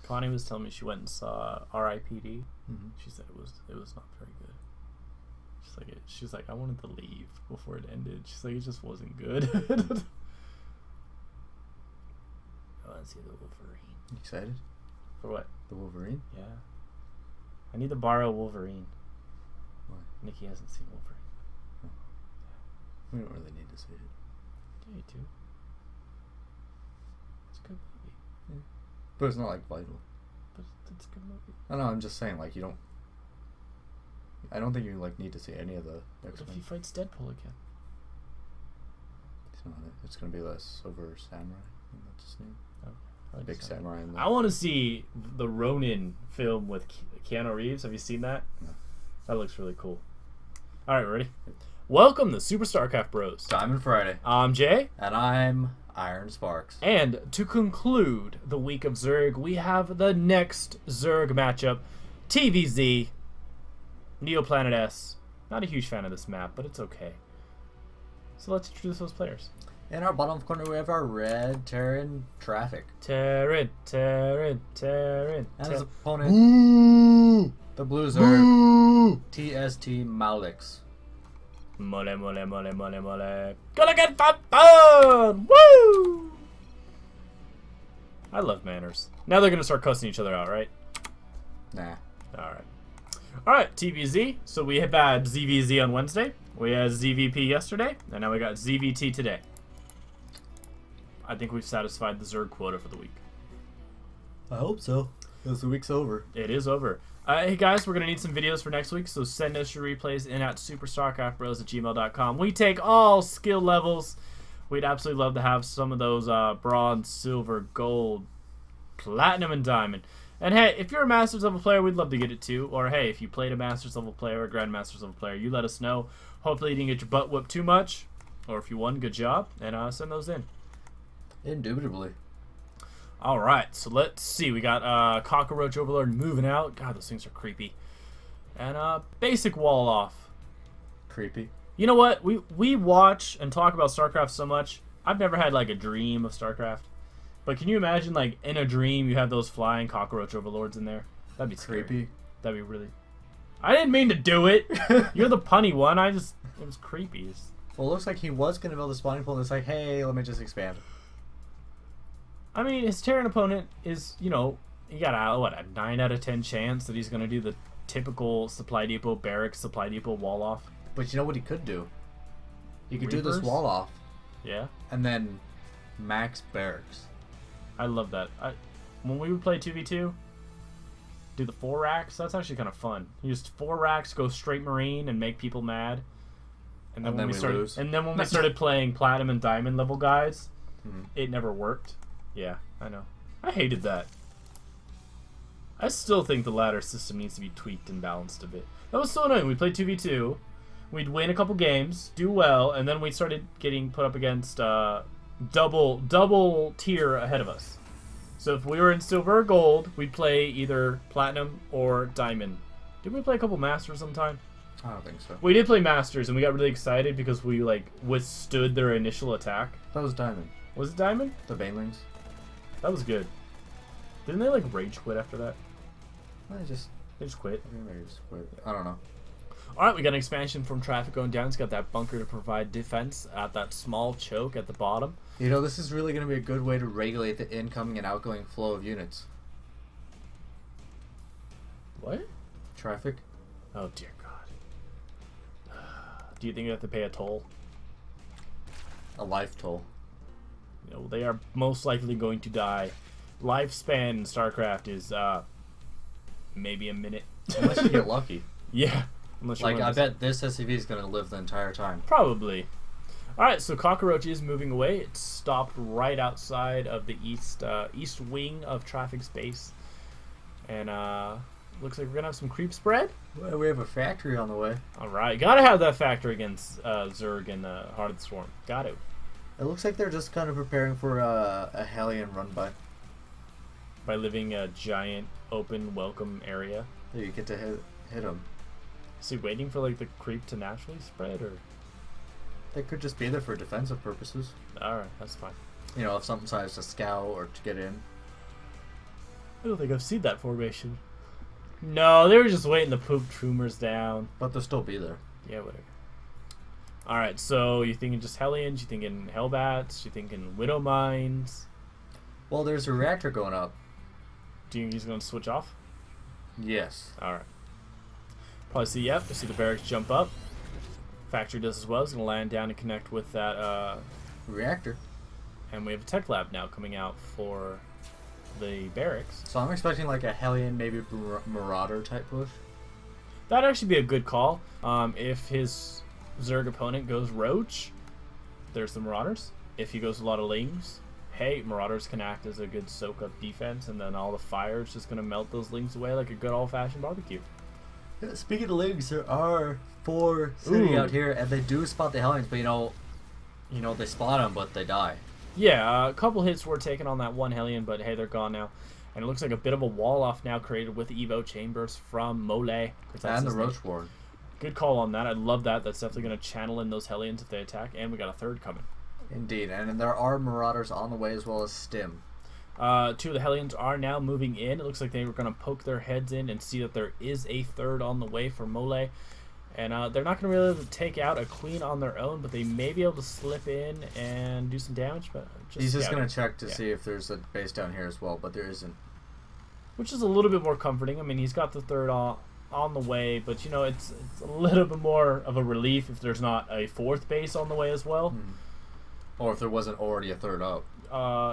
Connie was telling me she went and saw R.I.P.D. Mm-hmm. She said it was not very good. She's like I wanted to leave before it ended. She's like it just wasn't good. I want to see the Wolverine. You excited? For what? The Wolverine? Yeah. I need to borrow Wolverine. Why? Nikki hasn't seen Wolverine. Oh. We don't really need to see it. Yeah, you do. It's a good movie. Yeah. But it's not like vital. But it's a good movie. I know. I'm just saying, like you don't. I don't think you like need to see any of the What X-Men. if he fights Deadpool again? It's not it. It's gonna be the Silver Samurai. I think that's his name. Oh, Big samurai. In I want to see the Ronin film with Keanu Reeves. Have you seen that? No. That looks really cool. All right, ready? Welcome to SuperStarcraftBros. Diamond Friday. I'm Jay. And I'm Iron Sparks. And to conclude the week of Zerg, we have the next Zerg matchup. TvZ. Neoplanet S. Not a huge fan of this map, but it's okay. So let's introduce those players. In our bottom corner, we have our red Terran TRaFFiC. Terran. And his opponent, Ooh. the blue Zerg, TsTMouLeX. Mole. Gonna get fun! Woo! I love manners. Now they're gonna start cussing each other out, right? Nah. Alright, TvZ. So we have had ZVZ on Wednesday. We had ZVP yesterday. And now we got ZVT today. I think we've satisfied the Zerg quota for the week. I hope so. Because the week's over. It is over. Hey guys, we're going to need some videos for next week, so send us your replays in at SuperStarcraftBros@gmail.com. We take all skill levels. We'd absolutely love to have some of those bronze, silver, gold, platinum, and diamond. And hey, if you're a Masters level player, we'd love to get it too. Or hey, if you played a Masters level player or a Grandmasters level player, you let us know. Hopefully you didn't get your butt whipped too much. Or if you won, good job. And send those in. Indubitably. Alright, so let's see. We got Cockroach Overlord moving out. God, those things are creepy. And basic wall off. Creepy. You know what? We watch and talk about StarCraft so much. I've never had like a dream of StarCraft. But can you imagine like in a dream you have those flying Cockroach Overlords in there? That'd be scary. Creepy. That'd be really... I didn't mean to do it. You're the punny one. It was creepy. Well, it looks like he was going to build a spawning pool and it's like, hey, let me just expand. I mean, his Terran opponent is, you know, he got a 9 out of 10 chance that he's going to do the typical supply depot, barracks, supply depot wall off. But you know what he could do? He could do Reapers? this wall off. Yeah. And then max barracks. I love that. When we would play 2v2, do the 4 racks, that's actually kind of fun. Use 4 racks, go straight marine, and make people mad. And then, when we started playing platinum and diamond level guys, it never worked. Yeah, I know. I hated that. I still think the ladder system needs to be tweaked and balanced a bit. That was so annoying. We played 2v2. We'd win a couple games, do well, and then we started getting put up against double tier ahead of us. So if we were in silver or gold, we'd play either platinum or diamond. Did we play a couple masters sometime? I don't think so. We did play masters, and we got really excited because we like withstood their initial attack. That was diamond. Was it diamond? The Banelings. That was good. Didn't they like rage quit after that? They just quit. I think they just quit. I don't know. Alright, we got an expansion from traffic going down. It's got that bunker to provide defense at that small choke at the bottom. You know, this is really going to be a good way to regulate the incoming and outgoing flow of units. What? TrafFiC. Oh dear God. Do you think you have to pay a toll? A life toll. You know, they are most likely going to die. Lifespan in StarCraft is maybe a minute. Unless you get lucky. Yeah. Unless you're I bet this SCV is going to live the entire time. Probably. Alright, so Cockroach is moving away. It stopped right outside of the east wing of TrafFic's base. And looks like we're going to have some creep spread. Well, we have a factory on the way. Alright, gotta have that factor against Zerg and Heart of the Swarm. Got to. It looks like they're just kind of preparing for a Hellion run by. By living a giant open welcome area. Yeah, you get to hit them. Is he waiting for like the creep to naturally spread, or? They could just be there for defensive purposes. Alright, that's fine. You know, if something decides to scout or to get in. I don't think I've seen that formation. No, they were just waiting to poop Troomers down. But they'll still be there. Yeah, whatever. Alright, so you thinking just Hellions? You thinking Hellbats? You thinking Widow Mines? Well, there's a reactor going up. Do you think he's going to switch off? Yes. Alright. Probably see, yep, you see the barracks jump up. Factory does as well. It's going to land down and connect with that reactor. And we have a tech lab now coming out for the barracks. So I'm expecting like a Hellion, maybe Marauder type push. That'd actually be a good call. If his Zerg opponent goes Roach, there's the Marauders. If he goes a lot of Lings, hey, Marauders can act as a good soak-up defense, and then all the fire is just going to melt those Lings away like a good old-fashioned barbecue. Yeah, speaking of Lings, there are 4 sitting out here, and they do spot the Hellions, but you know, they spot them, but they die. Yeah, a couple hits were taken on that one Hellion, but hey, they're gone now. And it looks like a bit of a wall-off now created with Evo Chambers from Mole. And the Roach Ward. Good call on that. I love that. That's definitely going to channel in those Hellions if they attack. And we got a third coming. Indeed. And there are Marauders on the way as well as Stim. 2 of the Hellions are now moving in. It looks like they were going to poke their heads in and see that there is a third on the way for Mole. And they're not going to really be able to take out a Queen on their own, but they may be able to slip in and do some damage. But he's just going to check to see if there's a base down here as well, but there isn't. Which is a little bit more comforting. I mean, he's got the third on the way, but you know, it's a little bit more of a relief if there's not a 4th base on the way as well. Or if there wasn't already a third up.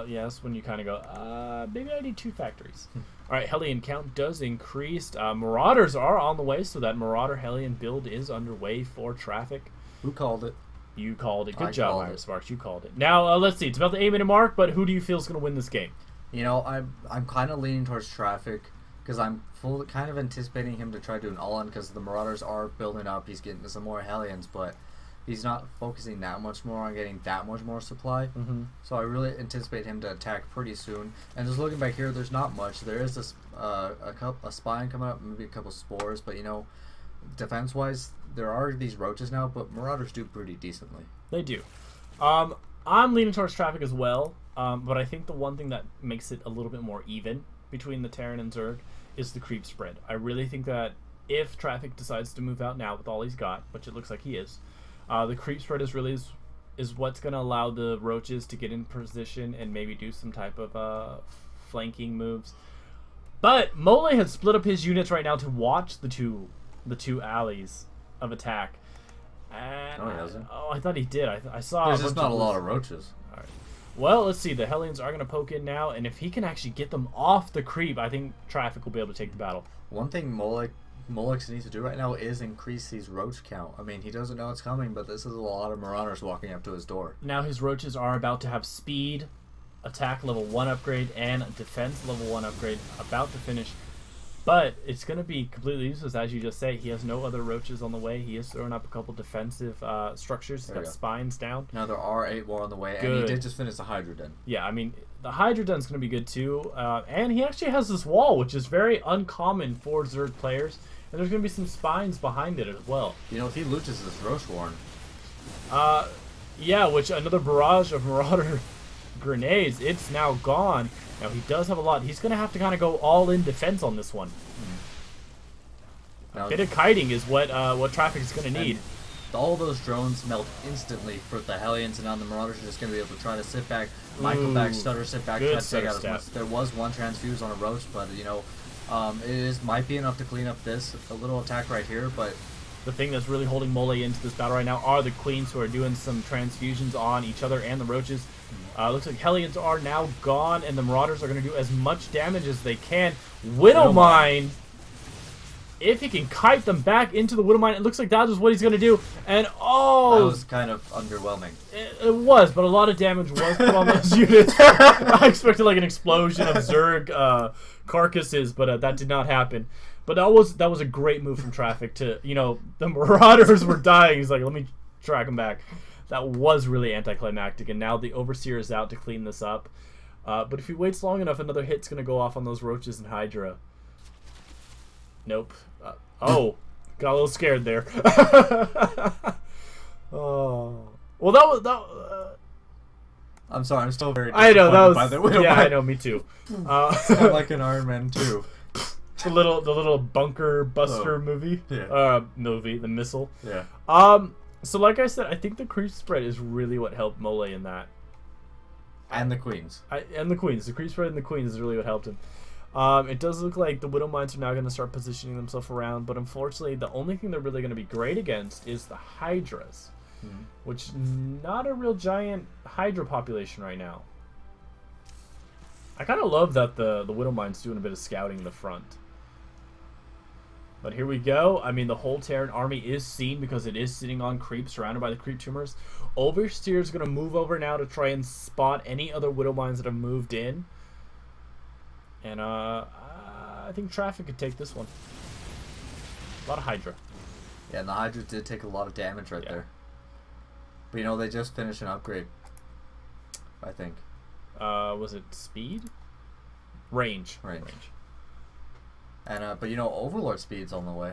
Yes, when you kind of go, maybe I need 2 factories. Alright, Hellion count does increase. Marauders are on the way, so that Marauder Hellion build is underway for TRaFFiC. Who called it? You called it. Good job, Iron Sparks. You called it. Now, let's see. It's about the 8-minute mark, but who do you feel is going to win this game? You know, I'm kind of leaning towards TRaFFiC because I'm kind of anticipating him to try to do an all-in because the Marauders are building up. He's getting some more Hellions, but he's not focusing that much more on getting that much more supply. So I really anticipate him to attack pretty soon. And just looking back here, there's not much. There is this a spine coming up, maybe a couple spores, but you know, defense-wise, there are these roaches now, but Marauders do pretty decently. They do. I'm leaning towards TRaFFiC as well, but I think the one thing that makes it a little bit more even between the Terran and Zerg is the creep spread. I really think that if TRaFFiC decides to move out now with all he's got, which it looks like he is, the creep spread is what's going to allow the Roaches to get in position and maybe do some type of flanking moves. But Mole has split up his units right now to watch the two alleys of attack. And no, he hasn't. I thought he did. I saw. There's just not a lot of Roaches. All right. Well, let's see. The Hellions are going to poke in now, and if he can actually get them off the creep, I think TRaFFiC will be able to take the battle. One thing MoLeX needs to do right now is increase his roach count. I mean, he doesn't know it's coming, but this is a lot of Marauders walking up to his door. Now his roaches are about to have speed, attack level 1 upgrade, and defense level 1 upgrade about to finish. But it's going to be completely useless, as you just say. He has no other roaches on the way. He is throwing up a couple defensive structures. He's got spines down. Now there are 8 more on the way, good. And he did just finish the Hydra Den. Yeah, I mean, the Hydra Den's going to be good too. And he actually has this wall, which is very uncommon for Zerg players. And there's going to be some spines behind it as well. You know, if he loses this Roach Warren. Yeah, which another barrage of Marauder grenades. It's now gone. Now he does have a lot. He's going to have to kind of go all in defense on this one. A bit of kiting is what TRaFFiC is going to need. All those drones melt instantly for the Hellions, and now the Marauders are just going to be able to try to sit back, Michael back, stutter, sit back, try to take out as much. There was one transfuse on a Roach, but you know, might be enough to clean up this a little attack right here, but. The thing that's really holding Mole into this battle right now are the Queens, who are doing some transfusions on each other and the Roaches. Looks like Hellions are now gone, and the Marauders are going to do as much damage as they can. Widowmine, if he can kite them back into the Widowmine, it looks like that is what he's going to do. And that was kind of underwhelming. It was, but a lot of damage was put on those units. I expected like an explosion of Zerg carcasses, but that did not happen. But that was a great move from TRaFFiC to, you know, the Marauders were dying. He's like, let me track them back. That was really anticlimactic, and now the Overseer is out to clean this up. But if he waits long enough, another hit's going to go off on those Roaches and Hydra. Nope. Oh, got a little scared there. Oh. Well, I'm sorry, I'm still very I know, that was... by the Widowmine. Yeah, I know, me too. It's kind of like an Iron Man 2. The little bunker buster movie. Yeah. The missile. Yeah. So like I said, I think the creep spread is really what helped Mole in that. And the queens. And the queens. The creep spread and the queens is really what helped him. It does look like the Widow Mines are now going to start positioning themselves around, but unfortunately, the only thing they're really going to be great against is the Hydras, which not a real giant Hydra population right now. I kind of love that the Widow Mine's doing a bit of scouting in the front. But here we go. I mean, the whole Terran army is seen because it is sitting on creep, surrounded by the creep tumors. Oversteer's going to move over now to try and spot any other Widow Mines that have moved in. And I think TraFFiC could take this one. A lot of Hydra. Yeah, and the Hydra did take a lot of damage right there. But you know, they just finished an upgrade, I think. Was it speed? Range. And but you know, Overlord speed's on the way,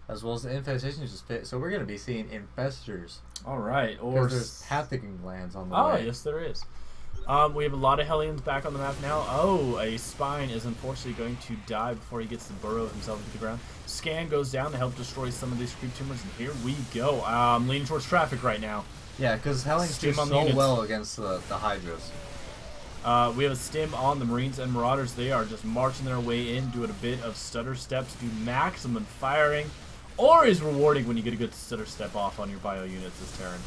as well as the infestation just fit. So we're gonna be seeing infestors. All right, or there's pathogen glands on the way. Oh yes, there is. We have a lot of Hellions back on the map now. Oh, a Spine is unfortunately going to die before he gets to burrow himself into the ground. Scan goes down to help destroy some of these creep tumors, and here we go. I'm leaning towards TraFFiC right now. Yeah, because Hellions do so well against the Hydras. We have a stim on the Marines and Marauders. They are just marching their way in, doing a bit of stutter steps, do maximum firing, or is rewarding when you get a good stutter step off on your bio units as Terran.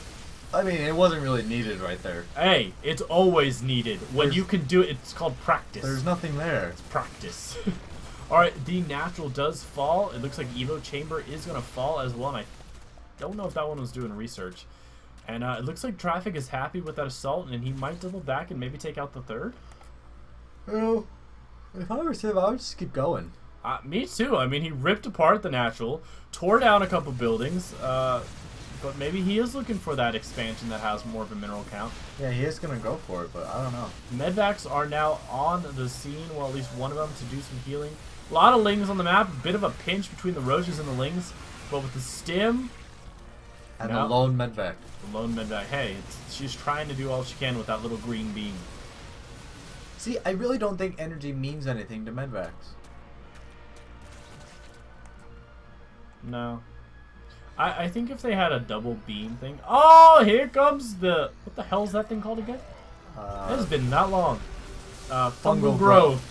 I mean, it wasn't really needed right there. Hey, it's always needed. When you can do it, it's called practice. There's nothing there. It's practice. Alright, the natural does fall. It looks like Evo Chamber is going to fall as well, and I don't know if that one was doing research. And it looks like TraFFiC is happy with that assault, and he might double back and maybe take out the third. Well, if I were him, I would just keep going. Me too. I mean, he ripped apart the natural, tore down a couple buildings, but maybe he is looking for that expansion that has more of a mineral count. Yeah, he is going to go for it, but I don't know. Medvacs are now on the scene, well, at least one of them, to do some healing. A lot of Lings on the map, a bit of a pinch between the Roaches and the Lings, but with the stim... And the lone Medvac. The lone Medvac. Hey, she's trying to do all she can with that little green beam. See, I really don't think energy means anything to Medvacs. No. I think if they had a double beam thing... Oh, here comes the... What the hell is that thing called again? It has been that long. Fungal growth.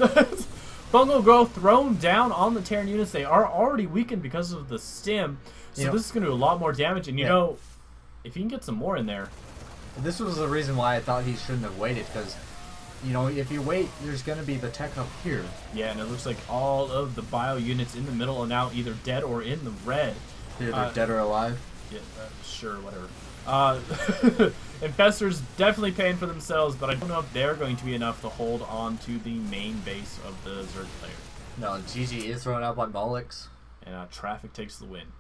Fungal growth thrown down on the Terran units. They are already weakened because of the stim. So this is going to do a lot more damage. And you know, if you can get some more in there... This was the reason why I thought he shouldn't have waited. Because, you know, if you wait, there's going to be the tech up here. Yeah, and it looks like all of the bio units in the middle are now either dead or in the red. Either they're dead or alive? Yeah, sure, whatever. Infestors definitely paying for themselves, but I don't know if they're going to be enough to hold on to the main base of the Zerg player. No, GG is thrown out by TsTMouLeX. And TraFFiC takes the win.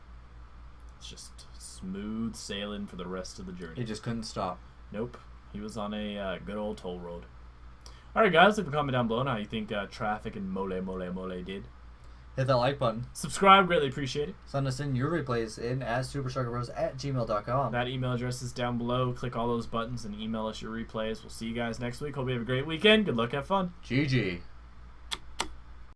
It's just smooth sailing for the rest of the journey. He just couldn't stop. Nope. He was on a good old toll road. Alright guys, leave a comment down below on how you think TraFFiC and Mole did. Hit that like button. Subscribe, greatly appreciate it. Send us in your replays in at SuperStarcraftBros@gmail.com. That email address is down below. Click all those buttons and email us your replays. We'll see you guys next week. Hope you have a great weekend. Good luck, have fun. GG.